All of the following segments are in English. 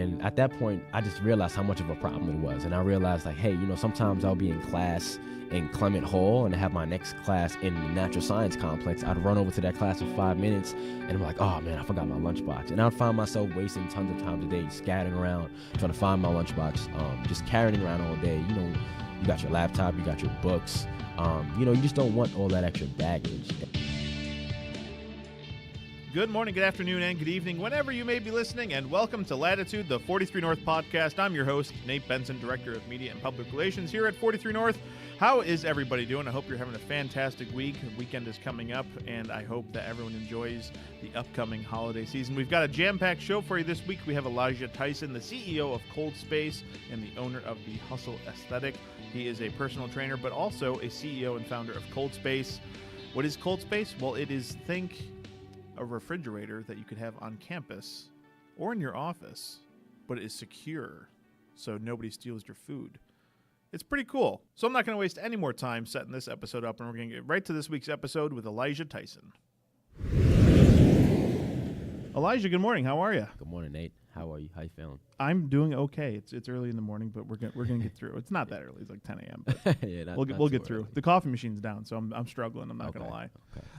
And at that point, I just realized how much of a problem it was. And I realized, like, hey, sometimes I'll be in class in Clement Hall and I have my next class in the natural science complex. I'd run over to that class for 5 minutes and I'm like, oh man, I forgot my lunchbox. And I'd find myself wasting tons of time today scattering around, trying to find my lunchbox, just carrying it around all day. You got your laptop, you got your books. You just don't want all that extra baggage. Good morning, good afternoon, and good evening, whenever you may be listening, and welcome to Latitude, the 43 North podcast. I'm your host, Nate Benson, Director of Media and Public Relations here at 43 North. How is everybody doing? I hope you're having a fantastic week. The weekend is coming up, and I hope that everyone enjoys the upcoming holiday season. We've got a jam-packed show for you this week. We have Elijah Tyson, the CEO of ColdSpace and the owner of the Hustle Aesthetic. He is a personal trainer, but also a CEO and founder of ColdSpace. What is ColdSpace? Well, it is, think a refrigerator that you could have on campus or in your office, but it is secure so nobody steals your food. It's pretty cool. So I'm not going to waste any more time setting this episode up, and we're going to get right to this week's episode with Elijah Tyson. Elijah, good morning. How are you? Good morning, Nate. How are you? How you feeling? I'm doing okay. It's early in the morning, but we're gonna get through. It's not that early. It's like 10 a.m. But Yeah, we'll get through. The coffee machine's down, so I'm struggling. I'm not gonna lie.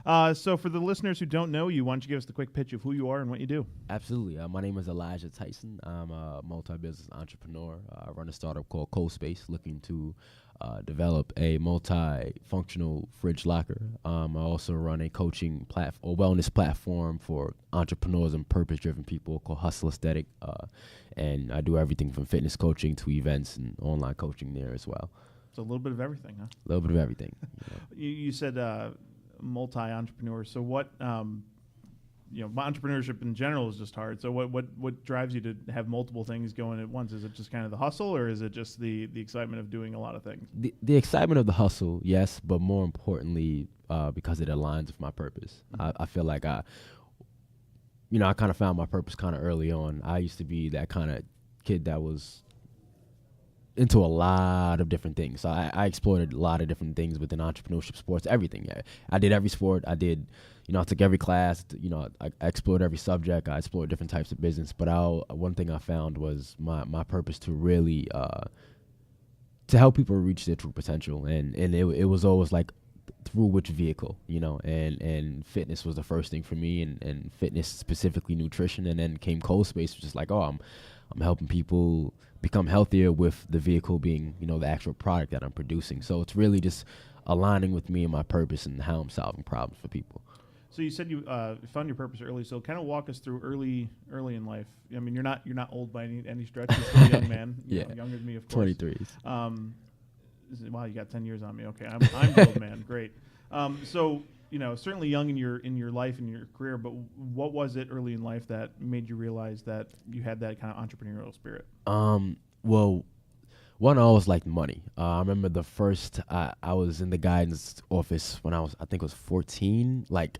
Okay. So for the listeners who don't know you, why don't you give us the quick pitch of who you are and what you do? Absolutely. My name is Elijah Tyson. I'm a multi-business entrepreneur. I run a startup called ColdSpace, looking to develop a multi-functional fridge locker. I also run a coaching or wellness platform for entrepreneurs and purpose-driven people called Hustle Aesthetic. And I do everything from fitness coaching to events and online coaching there as well. So a little bit of everything, huh? A little bit of everything. You said multi-entrepreneur. So what, my entrepreneurship in general is just hard. So what drives you to have multiple things going at once? Is it just kind of the hustle, or is it just the excitement of doing a lot of things? The excitement of the hustle, yes, but more importantly, because it aligns with my purpose. I feel like I kind of found my purpose kind of early on. I used to be that kind of kid that was into a lot of different things. So I explored a lot of different things within entrepreneurship, sports, everything. Yeah. I did every sport. I took every class. I explored every subject. I explored different types of business. But one thing I found was my purpose to really to help people reach their true potential. And it was always like through which vehicle, and fitness was the first thing for me, and fitness, specifically nutrition. And then came ColdSpace, which is like, I'm helping people become healthier with the vehicle being, the actual product that I'm producing. So it's really just aligning with me and my purpose and how I'm solving problems for people. So you said you found your purpose early. So kind of walk us through early in life. I mean, you're not old by any stretch. You're still a young man. Yeah, younger than me, of course. 23s. Wow, you got 10 years on me. Okay, I'm an old man. Great. So certainly young in your life and your career. But what was it early in life that made you realize that you had that kind of entrepreneurial spirit? Well, one, I always liked money. I remember the first I was in the guidance office when I think it was 14, like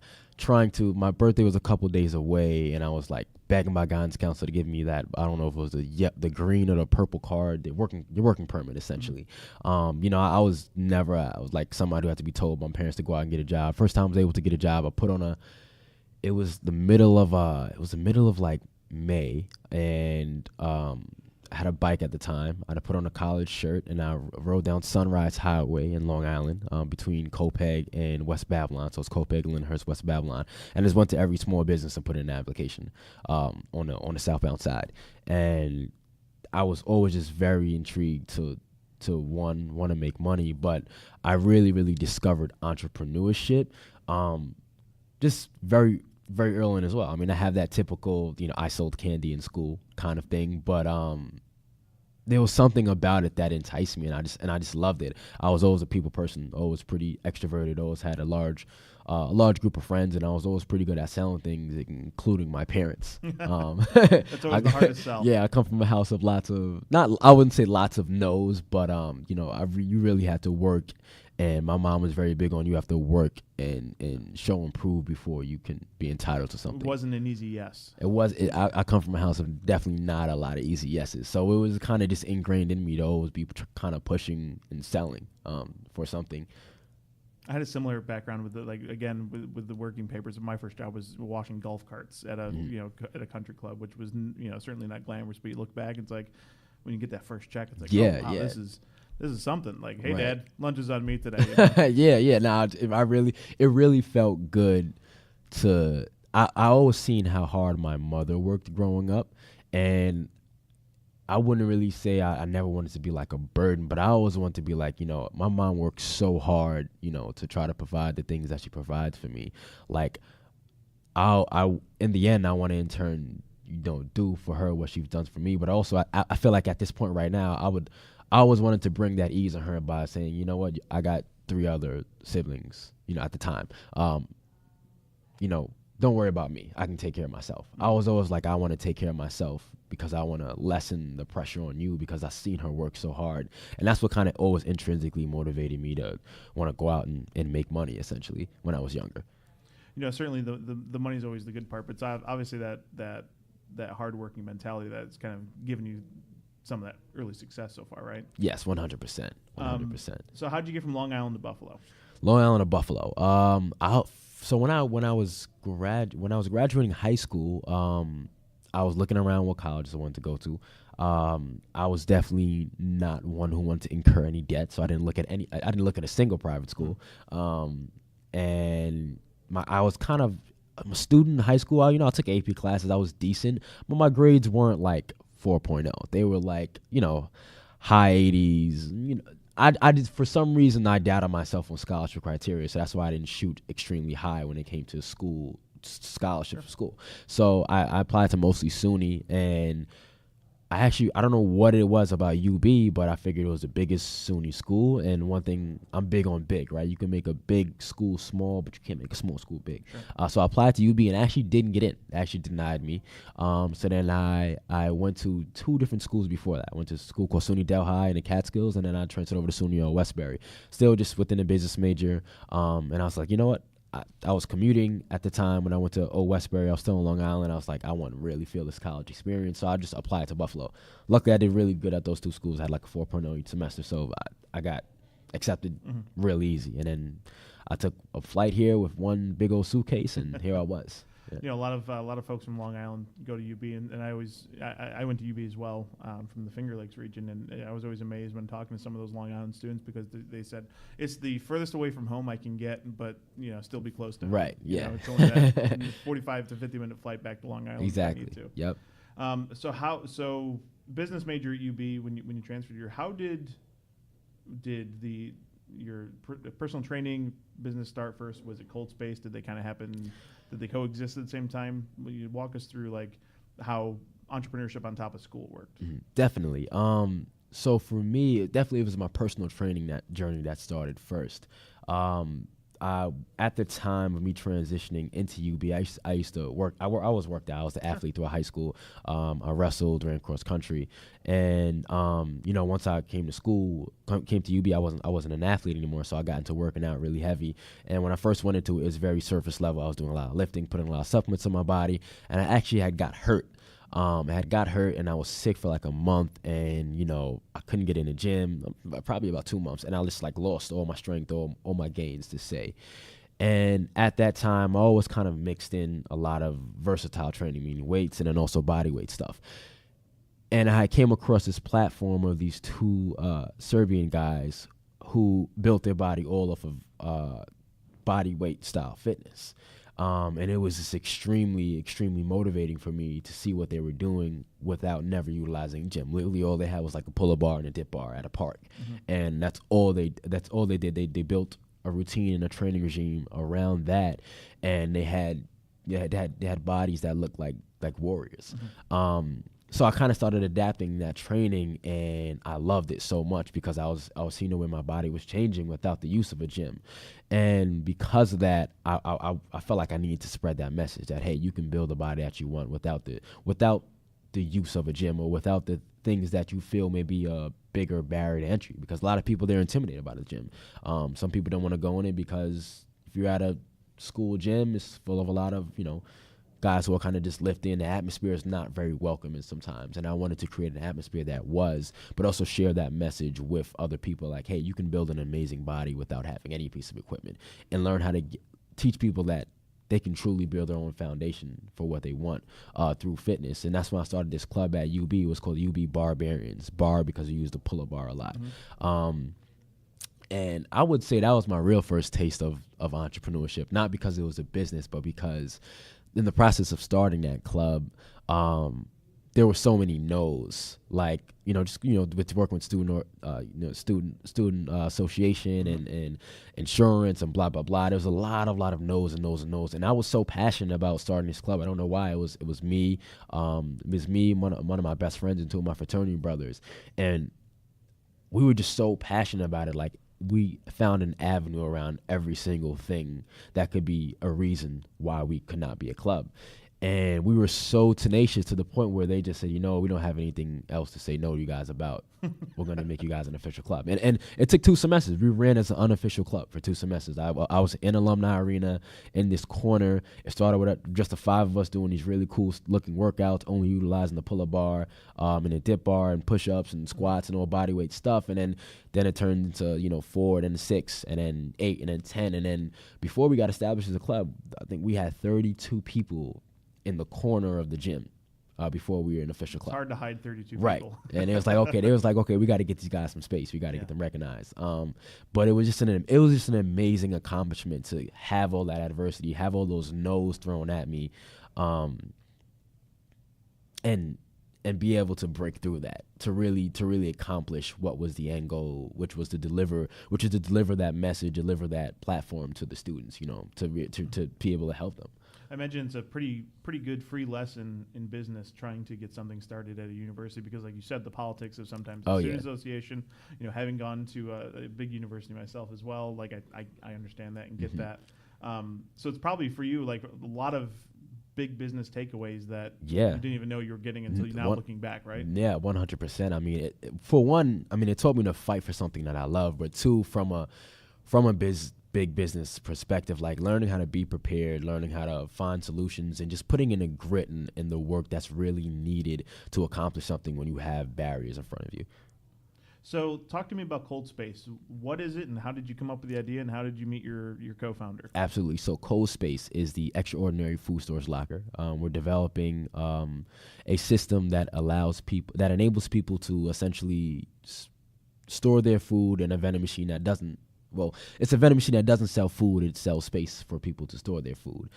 my birthday was a couple days away, and I was like begging my guidance counselor to give me that, I don't know if it was the green or the purple card, your working permit, essentially. Mm-hmm. I was like somebody who had to be told by my parents to go out and get a job. First time I was able to get a job, I put on it was the middle of like May, and I had a bike at the time. I had to put on a college shirt, and I rode down Sunrise Highway in Long Island between Copeg and West Babylon. So it's Copeg, Lyndhurst, West Babylon. And just went to every small business and put in an application on the southbound side. And I was always just very intrigued to want to make money, but I really, really discovered entrepreneurship just very, very early on as well. I mean, I have that typical, I sold candy in school kind of thing, but there was something about it that enticed me, and I just loved it. I was always a people person, always pretty extroverted, always had a large group of friends, and I was always pretty good at selling things, including my parents. That's always the hardest sell. Yeah, I come from a house of I wouldn't say lots of no's, but you really had to work. And my mom was very big on you have to work and show and prove before you can be entitled to something. It wasn't an easy yes. I come from a house of definitely not a lot of easy yeses. So it was kind of just ingrained in me to always be kind of pushing and selling for something. I had a similar background with with the working papers. My first job was washing golf carts at a at a country club, which was certainly not glamorous. But you look back, it's like when you get that first check, it's like, Yeah, oh wow, yeah. this is something. Like, hey Right. Dad, lunch is on me today. Yeah. Nah, it really felt good to. I always seen how hard my mother worked growing up, and I wouldn't really say I never wanted to be like a burden, but I always want to be like, my mom works so hard, to try to provide the things that she provides for me. Like, in the end, I want to in turn, do for her what she's done for me. But also, I feel like at this point right now, I always wanted to bring that ease on her by saying, you know what, I got 3 other siblings, at the time. Don't worry about me. I can take care of myself. I was always like, I want to take care of myself because I want to lessen the pressure on you because I've seen her work so hard. And that's what kind of always intrinsically motivated me to want to go out and make money, essentially, when I was younger. Certainly the money's always the good part, but it's obviously that hardworking mentality that's kind of given you some of that early success so far, right? Yes, 100%. 100%. So how'd you get from Long Island to Buffalo? Long Island to Buffalo. So when I was graduating high school, I was looking around what colleges I wanted to go to. I was definitely not one who wanted to incur any debt, so I didn't look at a single private school. And I was I'm a student in high school. I took AP classes. I was decent, but my grades weren't like 4.0. They were like, high 80s. I did, for some reason, I doubted myself on scholarship criteria, so that's why I didn't shoot extremely high when it came to scholarship for school. So I applied to mostly SUNY, and I don't know what it was about UB, but I figured it was the biggest SUNY school. And one thing, I'm big on big, right? You can make a big school small, but you can't make a small school big. Sure. So I applied to UB and actually didn't get in. They actually denied me. So then I went to 2 different schools before that. I went to a school called SUNY Delhi in the Catskills, and then I transferred over to SUNY Westbury, still just within a business major. And I was like, you know what? I was commuting at the time when I went to Westbury. I was still in Long Island. I was like, I want to really feel this college experience. So I just applied to Buffalo. Luckily, I did really good at those 2 schools. I had like a 4.0 each semester. So I got accepted real easy. And then I took a flight here with one big old suitcase, and here I was. Yeah. A lot of folks from Long Island go to UB, and I went to UB as well, from the Finger Lakes region, and I was always amazed when talking to some of those Long Island students because they said it's the furthest away from home I can get, but still be close to home. Right. Yeah. It's only that 45 to 50-minute flight back to Long Island. Exactly. If I need to. Yep. So business major at UB when you transferred here, how did your personal training business start first? Was it ColdSpace? Did they kind of happen? Did they coexist at the same time? Will you walk us through like how entrepreneurship on top of school worked? Definitely. So for me, it was my personal training journey that started first. At the time of me transitioning into UB, I used to work. I was worked out. I was an athlete throughout high school. I wrestled, ran cross country, and once I came to UB, I wasn't an athlete anymore. So I got into working out really heavy. And when I first went into it, it was very surface level. I was doing a lot of lifting, putting a lot of supplements in my body, and I actually had got hurt. I had got hurt and I was sick for like a month, and I couldn't get in the gym, probably about 2 months, and I just like lost all my strength, all my gains to say. And at that time, I always kind of mixed in a lot of versatile training, meaning weights and then also body weight stuff. And I came across this platform of these 2 Serbian guys who built their body all off of body weight style fitness. And it was just extremely, extremely motivating for me to see what they were doing without never utilizing gym. Literally, all they had was like a pull-up bar and a dip bar at a park, and that's all they did. They built a routine and a training regime around that, and they had bodies that looked like warriors. So I kind of started adapting that training, and I loved it so much because I was seeing the way my body was changing without the use of a gym. And because of that, I felt like I needed to spread that message that, hey, you can build the body that you want without the use of a gym or without the things that you feel may be a bigger barrier to entry, because a lot of people, they're intimidated by the gym. Some people don't want to go in it because if you're at a school gym, it's full of a lot of, guys who are kind of just lifting. The atmosphere is not very welcoming sometimes, and I wanted to create an atmosphere that was, but also share that message with other people. Like, hey, you can build an amazing body without having any piece of equipment, and learn how to teach people that they can truly build their own foundation for what they want through fitness. And that's when I started this club at UB. It was called UB Barbarians. Bar because we used the pull-up bar a lot. And I would say that was my real first taste of entrepreneurship, not because it was a business, but because in the process of starting that club, there were so many no's, like, with working with student association and insurance and blah, blah, blah. There was a lot of no's and no's and no's. And I was so passionate about starting this club. I don't know why. It was me, one of my best friends and two of my fraternity brothers. And we were just so passionate about it. Like, we found an avenue around every single thing that could be a reason why we could not be a club. And we were so tenacious to the point where they just said, we don't have anything else to say no to you guys about. We're going to make you guys an official club. And it took 2 semesters. We ran as an unofficial club for 2 semesters. I was in Alumni Arena in this corner. It started with just the 5 of us doing these really cool looking workouts, only utilizing the pull-up bar and the dip bar and push-ups and squats and all bodyweight stuff. And then it turned into, 4, and then 6, and then 8, and then 10. And then before we got established as a club, I think we had 32 people in the corner of the gym before we were an official club. It's hard to hide 32 right. people. And it was like, okay, we got to get these guys some space. We got to get them recognized. But it was just an amazing accomplishment to have all that adversity, have all those no's thrown at me, and be able to break through that, to really accomplish what was the end goal, which is to deliver that message, deliver that platform to the students, to be able to help them. I imagine it's a pretty good free lesson in business trying to get something started at a university because, like you said, the politics of sometimes the student association. Having gone to a big university myself as well, like I understand that and get that. So it's probably for you like a lot of big business takeaways that you didn't even know you were getting until now looking back, right? Yeah, 100%. I mean, for one, it taught me to fight for something that I love, but two, from a big business perspective, like learning how to be prepared, learning how to find solutions, and just putting in the grit and the work that's really needed to accomplish something when you have barriers in front of you. So talk to me about ColdSpace. What is it, and how did you come up with the idea, and how did you meet your co-founder? Absolutely. So ColdSpace is the extraordinary food storage locker. We're developing a system that enables people to essentially store their food in a vending machine that doesn't. Well, it's a vending machine that doesn't sell food. It sells space for people to store their food.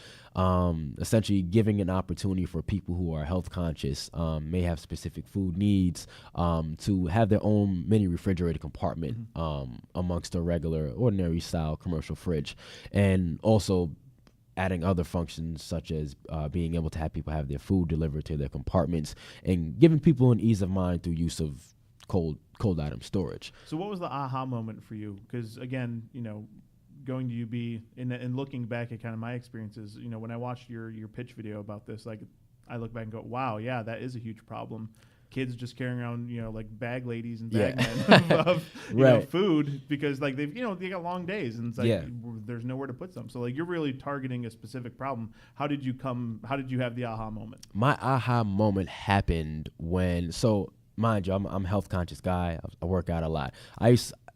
Essentially giving an opportunity for people who are health conscious, may have specific food needs, to have their own mini refrigerator compartment amongst a regular, ordinary style commercial fridge. And also adding other functions such as being able to have people have their food delivered to their compartments and giving people an ease of mind through use of cold item storage. So what was the aha moment for you? Because again, going to UB and looking back at kind of my experiences, when I watched your pitch video about this, like I look back and go, wow, yeah, that is a huge problem. Kids just carrying around, like bag ladies and bag men of food because like they got long days and it's like there's nowhere to put them. So like you're really targeting a specific problem. How did you have the aha moment? My aha moment happened when mind you, I'm a health conscious guy. I work out a lot.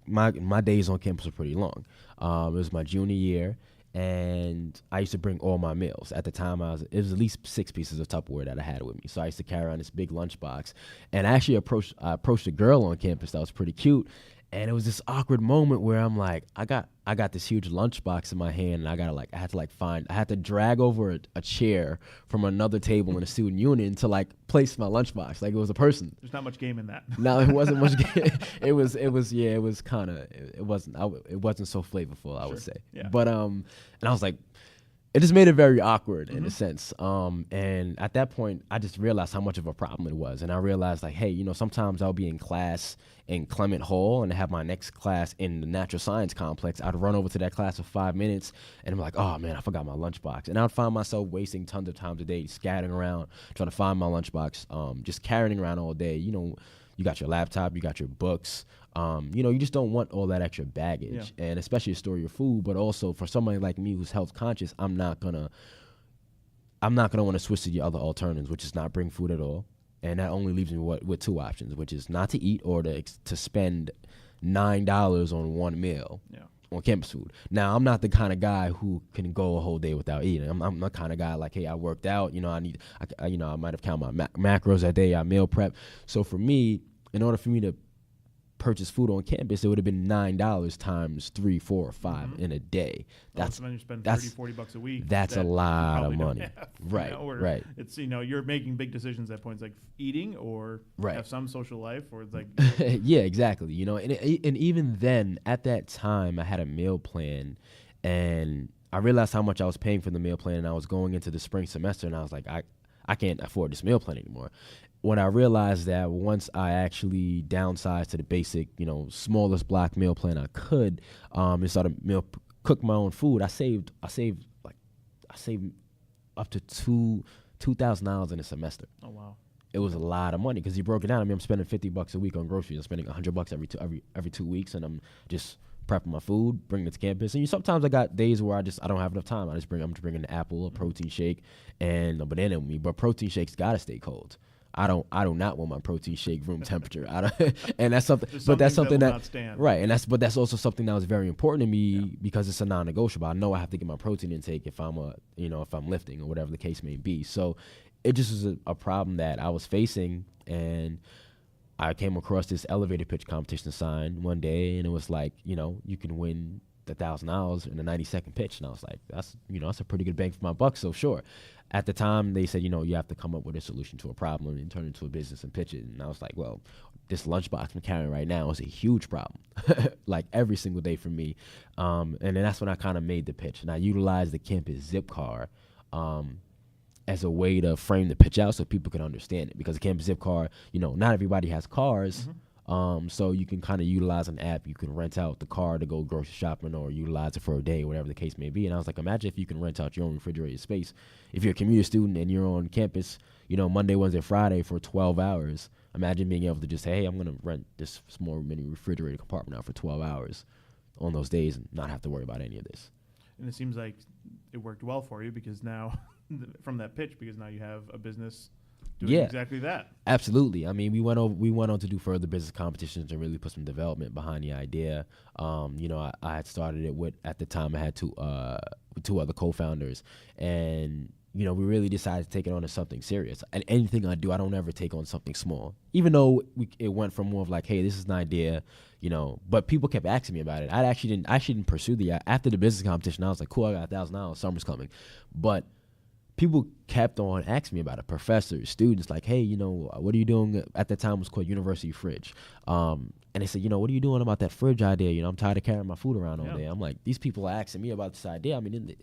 My days on campus were pretty long. It was my junior year, and I used to bring all my meals. At the time, it was at least 6 pieces of Tupperware that I had with me. So I used to carry around this big lunchbox. And I actually approached a girl on campus that was pretty cute. And it was this awkward moment where I'm like, I got this huge lunchbox in my hand, and I had to drag over a chair from another table in the student union to like place my lunchbox. Like it was a person. There's not much game in that. No, it wasn't much game. It wasn't so flavorful, I would say. Yeah. But and I was like, it just made it very awkward in a sense. And at that point, I just realized how much of a problem it was. And I realized like, hey, sometimes I'll be in class in Clement Hall and have my next class in the natural science complex. I'd run over to that class for 5 minutes and I'm like, oh man, I forgot my lunchbox. And I'd find myself wasting tons of times a day scattering around, trying to find my lunchbox, just carrying around all day. You got your laptop, you got your books. You just don't want all that extra baggage, and especially to store your food. But also for somebody like me who's health conscious, I'm not gonna I'm not gonna want to switch to the other alternatives, which is not bring food at all, and that only leaves me with two options, which is not to eat or to spend $9 on one meal Yeah. on campus food. Now, I'm not the kind of guy who can go a whole day without eating. I'm the kind of guy like, hey, I worked out, I might have counted my macros that day, I meal prep. So for me, in order for me to purchase food on campus, it would have been $9 times 3, 4, or 5 in a day. That's when you spend $30-$40 a week. That's a lot of money. Have, right. Right. It's, you're making big decisions at points like eating or have some social life, or it's like yeah, exactly. And even then, at that time, I had a meal plan, and I realized how much I was paying for the meal plan, and I was going into the spring semester, and I was like, I can't afford this meal plan anymore. When I realized that once I actually downsized to the basic, smallest block meal plan I could, and started cook my own food, I saved up to $2,000 in a semester. Oh wow! It was a lot of money because you broke it down. I mean, I'm spending $50 a week on groceries. I'm spending $100 every 2 weeks, and I'm just prepping my food, bringing it to campus. And sometimes I got days where I don't have enough time. I'm just bringing an apple, a protein shake, and a banana with me. But protein shakes gotta stay cold. I do not want my protein shake room temperature. And that's something. But that's something that right. And that's also something that was very important to me because it's a non-negotiable. I know I have to get my protein intake if I'm if I'm lifting or whatever the case may be. So it just was a problem that I was facing, and I came across this elevator pitch competition sign one day, and it was like, you can win the $1,000 in a 90-second pitch, and I was like, that's a pretty good bang for my buck. So sure. At the time, they said, you have to come up with a solution to a problem and turn it into a business and pitch it. And I was like, well, this lunchbox I'm carrying right now is a huge problem, like every single day for me. And then that's when I kind of made the pitch, and I utilized the campus zip car as a way to frame the pitch out so people can understand it. Because the campus zip car, not everybody has cars. So you can kind of utilize an app. You can rent out the car to go grocery shopping or utilize it for a day, whatever the case may be. And I was like, imagine if you can rent out your own refrigerated space. If you're a commuter student and you're on campus, Monday, Wednesday, Friday for 12 hours, imagine being able to just say, hey, I'm going to rent this small mini refrigerated compartment out for 12 hours on those days and not have to worry about any of this. And it seems like it worked well for you because now, from that pitch, because now you have a business doing exactly that. Absolutely. I mean, we went on to do further business competitions and really put some development behind the idea. I had started it with, at the time, I had two other co-founders, and we really decided to take it on as something serious. And anything I do, I don't ever take on something small, even though it went from more of like, hey, this is an idea, but people kept asking me about it. I actually didn't pursue after the business competition. I was like, cool, I got $1,000, summer's coming, but people kept on asking me about it. Professors, students, like, hey, what are you doing? At that time, it was called University Fridge. And they said, what are you doing about that fridge idea? I'm tired of carrying my food around all day. I'm like, these people are asking me about this idea. I mean,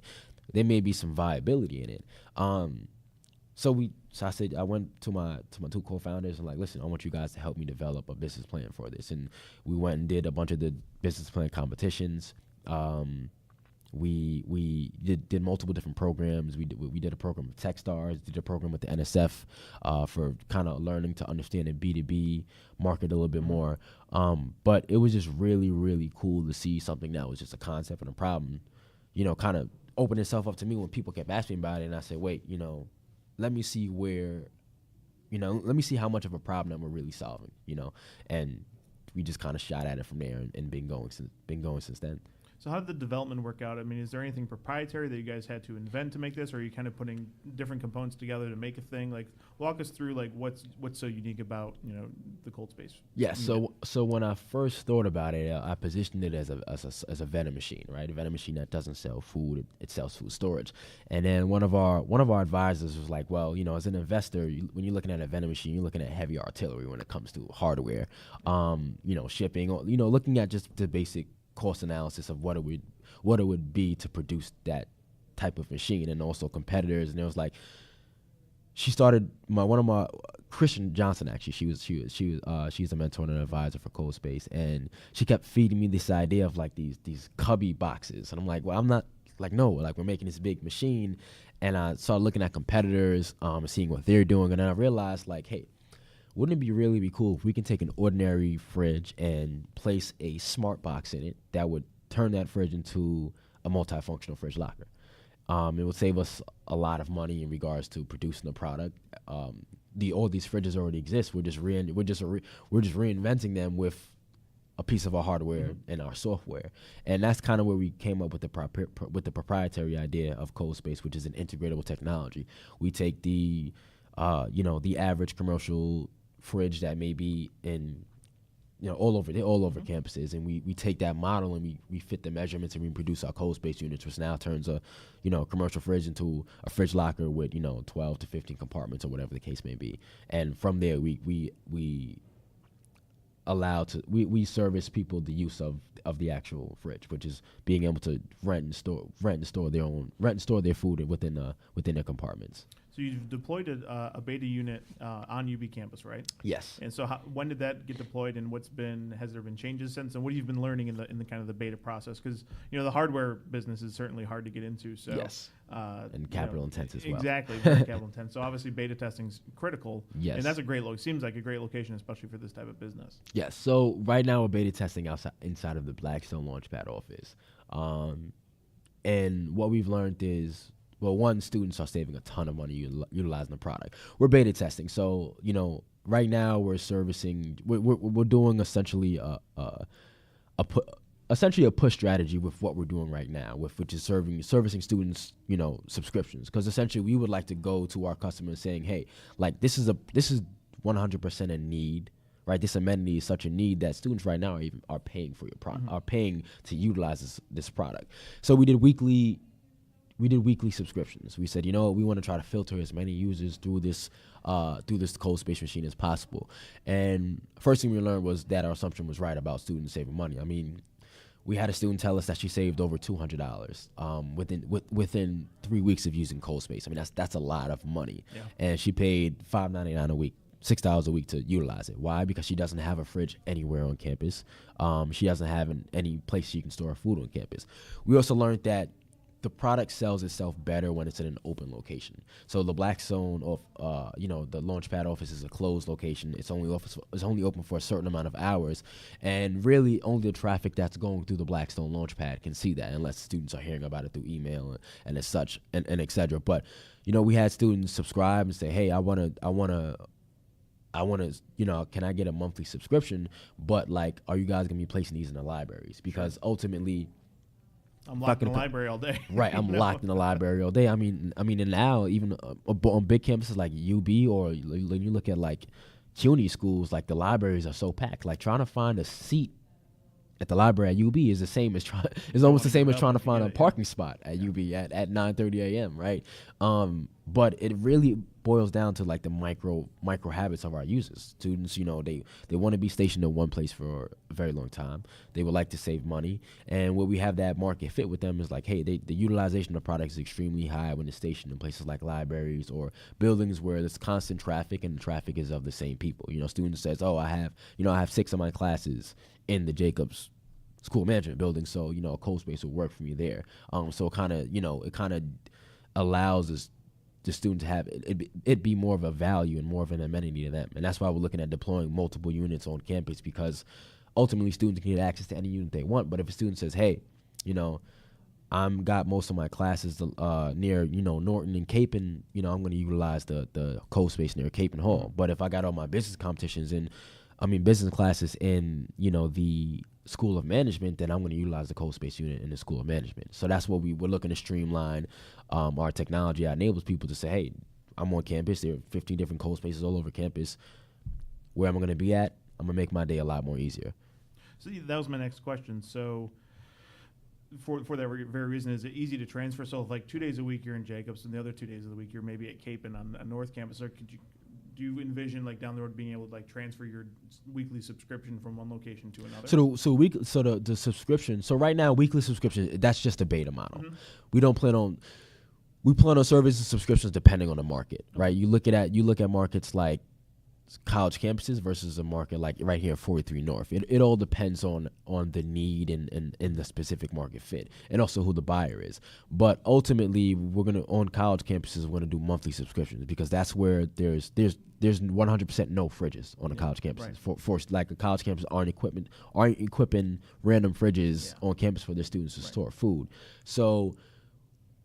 there may be some viability in it. So I said, I went to my two co-founders and like, listen, I want you guys to help me develop a business plan for this. And we went and did a bunch of the business plan competitions. We did multiple different programs. We did a program with Techstars, did a program with the NSF for kind of learning to understand the B2B market a little bit more. But it was just really, really cool to see something that was just a concept and a problem, kind of open itself up to me when people kept asking me about it. And I said, wait, let me see let me see how much of a problem that we're really solving, and we just kind of shot at it from there and been going since then. So how did the development work out? I mean, is there anything proprietary that you guys had to invent to make this, or are you kind of putting different components together to make a thing? Like, walk us through like what's so unique about the ColdSpace. Yeah. So when I first thought about it, I positioned it as a vending machine, right? A vending machine that doesn't sell food; it sells food storage. And then one of our advisors was like, well, as an investor, when you're looking at a vending machine, you're looking at heavy artillery when it comes to hardware, shipping, looking at just the basic cost analysis of what it would be to produce that type of machine, and also competitors. And it was like, she started one of my Christian Johnson, actually, she's a mentor and an advisor for ColdSpace, and she kept feeding me this idea of like these cubby boxes, and I'm like, well, I'm not like, no, like, we're making this big machine. And I started looking at competitors, seeing what they're doing, and then I realized, like, hey, wouldn't it be really cool if we can take an ordinary fridge and place a smart box in it that would turn that fridge into a multifunctional fridge locker? It will save us a lot of money in regards to producing the product. All these fridges already exist. We're just reinventing them with a piece of our hardware and our software, and that's kind of where we came up with the proprietary idea of ColdSpace, which is an integratable technology. We take the the average commercial fridge that may be in all over campuses, and we take that model and we fit the measurements and we produce our ColdSpace units, which now turns a commercial fridge into a fridge locker with 12 to 15 compartments or whatever the case may be. And from there we service people the use of the actual fridge, which is being able to rent and store their food within their compartments. So you've deployed a beta unit on UB campus, right? Yes. And so when did that get deployed, and has there been changes since, and what have you been learning in the kind of the beta process? Because the hardware business is certainly hard to get into. So yes. And capital intense as well. Exactly, very capital intense. So obviously beta testing is critical. Yes. And that's seems like a great location, especially for this type of business. Yes. So right now we're beta testing inside of the Blackstone Launchpad office. And what we've learned is, well, one, students are saving a ton of money utilizing the product. We're beta testing, so right now we're doing essentially a push strategy with what we're doing right now, which is servicing students subscriptions, because essentially we would like to go to our customers saying, hey, like this is 100% a need. Right, this amenity is such a need that students right now are paying for your product, are paying to utilize this product. So we did weekly subscriptions. We said, we want to try to filter as many users through this ColdSpace machine as possible. And first thing we learned was that our assumption was right about students saving money. I mean, we had a student tell us that she saved over $200 within 3 weeks of using ColdSpace. I mean, that's a lot of money. Yeah. And she paid $5.99 a week, $6 a week to utilize it. Why? Because she doesn't have a fridge anywhere on campus. She doesn't have any place she can store her food on campus. We also learned that the product sells itself better when it's in an open location. So the Blackstone the Launchpad office is a closed location. It's only open for a certain amount of hours, and really only the traffic that's going through the Blackstone Launchpad can see that, unless students are hearing about it through email and as such and et cetera. But we had students subscribe and say, hey, I wanna, can I get a monthly subscription? But like, are you guys gonna be placing these in the libraries? Because ultimately, I'm locked in the library all day. Right, I'm locked in the library all day. I mean, and now even on big campuses like UB, or when you look at like CUNY schools, like the libraries are so packed. Like trying to find a seat at the library at UB is almost the same as trying to find a parking spot at UB at 9:30 a.m. Right, but it really boils down to like the micro habits of our users. Students, they want to be stationed in one place for a very long time. They would like to save money, and where we have that market fit with them is like, hey, the utilization of products is extremely high when it's stationed in places like libraries or buildings where there's constant traffic, and the traffic is of the same people. Students says, oh, I have 6 of my classes in the Jacobs School Management building, so ColdSpace will work for me there. So it kind of allows us the student to have it be more of a value and more of an amenity to them. And that's why we're looking at deploying multiple units on campus, because ultimately students can get access to any unit they want. But if a student says, hey, I'm got most of my classes near Norton and Capon, I'm going to utilize the ColdSpace near Capon Hall. But if I got all my business business classes in the School of Management, then I'm going to utilize the ColdSpace unit in the School of Management. So that's what we're looking to streamline our technology that enables people to say, hey, I'm on campus. There are 15 different ColdSpaces all over campus. Where am I going to be at? I'm going to make my day a lot more easier. So that was my next question. So for that very reason, is it easy to transfer? So if like 2 days a week you're in Jacobs and the other 2 days of the week you're maybe at Capon on North Campus, or do you envision like down the road being able to like transfer your weekly subscription from one location to another? So the subscription. So right now, weekly subscription, that's just a beta model. Mm-hmm. We plan on services subscriptions depending on the market, right? You look at markets like college campuses versus a market like right here at 43 North. It all depends on the need and the specific market fit, and also who the buyer is. But ultimately, on college campuses, we're gonna do monthly subscriptions, because that's where there's 100% no fridges on a college campus. Right. For like a college campus aren't equipping random fridges on campus for their students to store food. So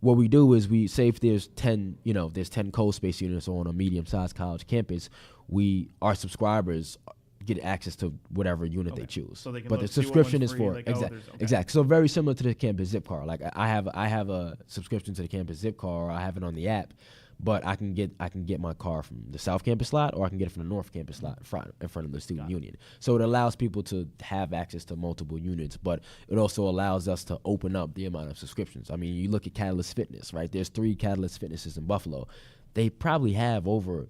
what we do is we say if there's 10, there's 10 ColdSpace units on a medium-sized college campus, our subscribers get access to whatever unit they choose. So they can but the see what subscription one's is free, for like, exactly. So very similar to the campus zip car. Like I have a subscription to the campus zip car. I have it on the app, but I can get my car from the South Campus slot, or I can get it from the North Campus slot in front of the student union. So it allows people to have access to multiple units, but it also allows us to open up the amount of subscriptions. I mean, you look at Catalyst Fitness, right? There's 3 Catalyst Fitnesses in Buffalo. They probably have over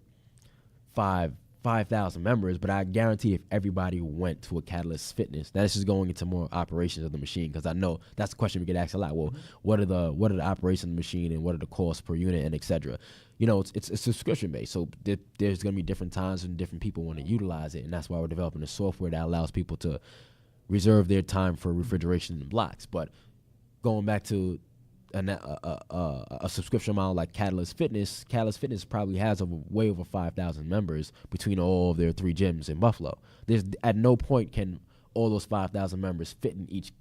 5,000 members, but I guarantee if everybody went to a Catalyst Fitness, that's just going into more operations of the machine, because I know that's the question we get asked a lot. Well, what are the operations of the machine, and what are the costs per unit, and et cetera. It's subscription based, so there's going to be different times when different people want to utilize it, and that's why we're developing a software that allows people to reserve their time for refrigeration and blocks. But going back to a subscription model like Catalyst Fitness probably has way over 5,000 members between all of their 3 gyms in Buffalo. There's at no point can all those 5,000 members fit in each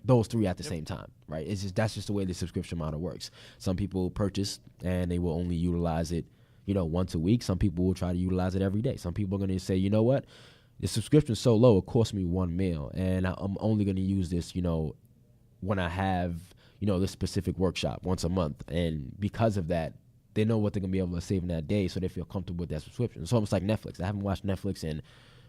those 3 at the same time, right? That's just the way the subscription model works. Some people purchase and they will only utilize it, once a week. Some people will try to utilize it every day. Some people are going to say, you know what, the subscription's so low, it costs me $1 meal, and I'm only going to use this, when I have this specific workshop once a month. And because of that, they know what they're going to be able to save in that day, so they feel comfortable with that subscription. It's almost like Netflix. I haven't watched Netflix in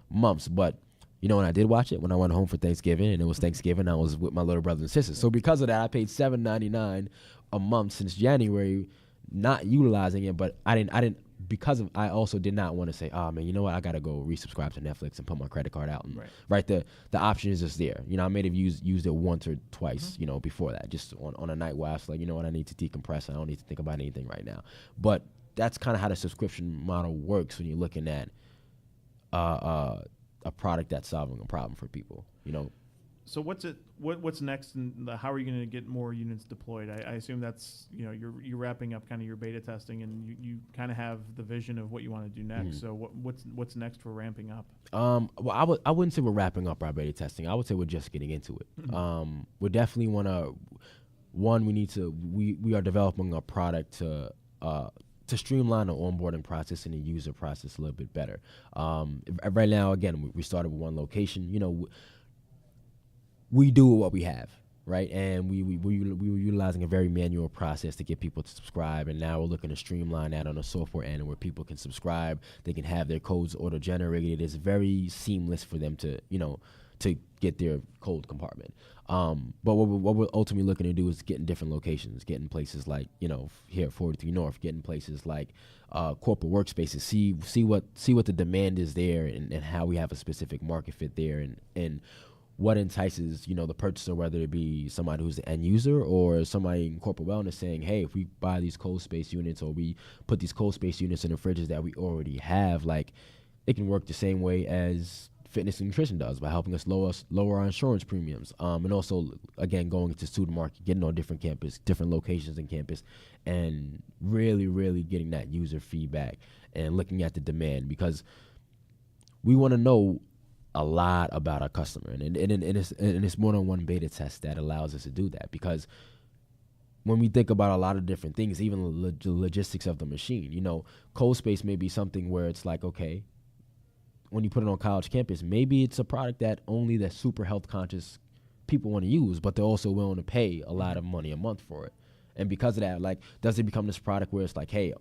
months, but when I did watch it, when I went home for Thanksgiving, and it was Thanksgiving, I was with my little brothers and sisters. So because of that, I paid $7.99 a month since January, not utilizing it, but I didn't because of, I also did not want to say, oh man, you know what, I gotta go resubscribe to Netflix and put my credit card out. And the option is just there. I may have used it once or twice, before that, just on a night where I was like, you know what, I need to decompress. I don't need to think about anything right now. But that's kind of how the subscription model works when you're looking at a product that's solving a problem for people. So what's next, and how are you going to get more units deployed? I assume that's you're wrapping up kind of your beta testing, and you kind of have the vision of what you want to do next. So what's next for ramping up? Well, I wouldn't say we're wrapping up our beta testing. I would say we're just getting into it. We definitely want to. One, we are developing a product to streamline the onboarding process and the user process a little bit better. Right now, again, we started with one location. We do what we have, right? And we were utilizing a very manual process to get people to subscribe, and now we're looking to streamline that on the software end, where people can subscribe, they can have their codes auto-generated. It's very seamless for them to get their code compartment. But what we're ultimately looking to do is get in different locations, get in places like, here at 43 North, get in places like corporate workspaces, see what the demand is there, and how we have a specific market fit there, and what entices, the purchaser, whether it be somebody who's the end user or somebody in corporate wellness saying, hey, if we buy these ColdSpace units, or we put these ColdSpace units in the fridges that we already have, like, it can work the same way as fitness and nutrition does, by helping us lower our insurance premiums. And also, again, going into student market, getting on different locations in campus, and really, really getting that user feedback and looking at the demand, because we want to know a lot about our customer, and it's more than one beta test that allows us to do that. Because when we think about a lot of different things, even the logistics of the machine, ColdSpace may be something where it's like, okay, when you put it on college campus, maybe it's a product that only the super health conscious people want to use, but they're also willing to pay a lot of money a month for it. And because of that, like, does it become this product where it's like, hey,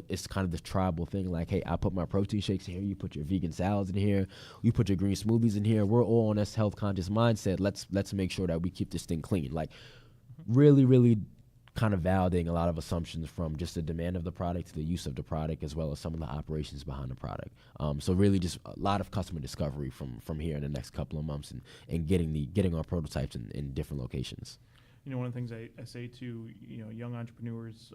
it's kind of this tribal thing, like, hey, I put my protein shakes in here, you put your vegan salads in here, you put your green smoothies in here, we're all on this health conscious mindset, let's make sure that we keep this thing clean. Like, really, really kind of validating a lot of assumptions from just the demand of the product to the use of the product, as well as some of the operations behind the product. So really just a lot of customer discovery from here in the next couple of months, and getting our prototypes in different locations. One of the things I say to young entrepreneurs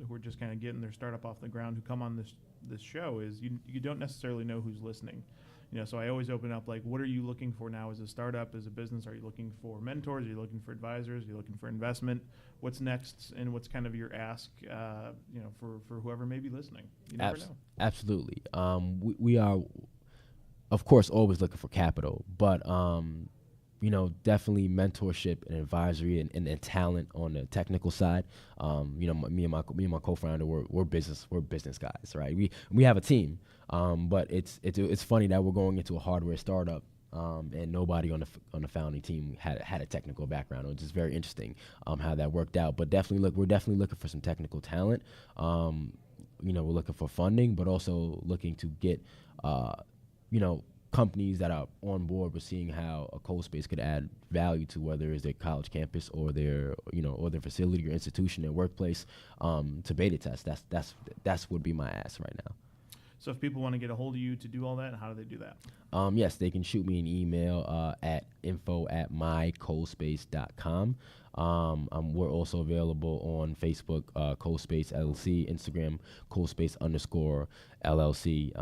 who are just kind of getting their startup off the ground, who come on this show, is you don't necessarily know who's listening. So I always open up, like, what are you looking for now as a startup, as a business? Are you looking for mentors? Are you looking for advisors? Are you looking for investment? What's next, and what's kind of your ask, for whoever may be listening? You never know. Absolutely. We are, of course, always looking for capital, but definitely mentorship and advisory and talent on the technical side. Me and my co-founder, we're business guys, right? We have a team, but it's funny that we're going into a hardware startup, and nobody on the founding team had a technical background, which is very interesting, how that worked out. But we're definitely looking for some technical talent. We're looking for funding, but also looking to get, companies that are on board with seeing how a ColdSpace could add value to whether it's their college campus or their facility or institution or workplace, to beta test. That's would be my ask right now. So if people want to get a hold of you to do all that, how do they do that? Yes, they can shoot me an email at info@mycoldspace.com. We're also available on Facebook, ColdSpace LLC, Instagram, ColdSpace_LLC,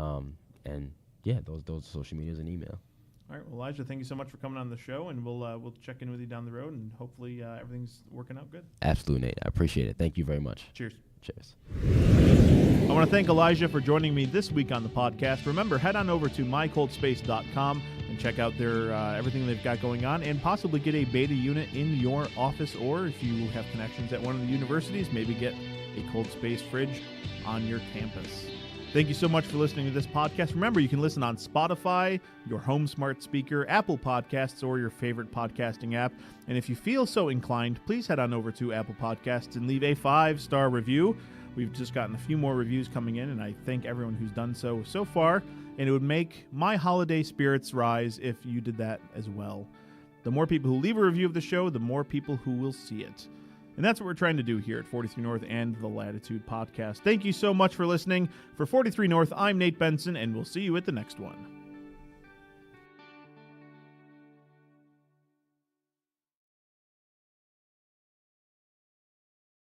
and yeah, those social medias and email. All right, well, Elijah, thank you so much for coming on the show, and we'll check in with you down the road, and hopefully everything's working out good. Absolutely, Nate. I appreciate it. Thank you very much. Cheers. Cheers. I want to thank Elijah for joining me this week on the podcast. Remember, head on over to mycoldspace.com and check out their everything they've got going on, and possibly get a beta unit in your office, or if you have connections at one of the universities, maybe get a ColdSpace fridge on your campus. Thank you so much for listening to this podcast. Remember, you can listen on Spotify, your home smart speaker, Apple Podcasts, or your favorite podcasting app. And if you feel so inclined, please head on over to Apple Podcasts and leave a 5-star review. We've just gotten a few more reviews coming in, and I thank everyone who's done so far. And it would make my holiday spirits rise if you did that as well. The more people who leave a review of the show, the more people who will see it. And that's what we're trying to do here at 43 North and the Latitude Podcast. Thank you so much for listening. For 43 North, I'm Nate Benson, and we'll see you at the next one.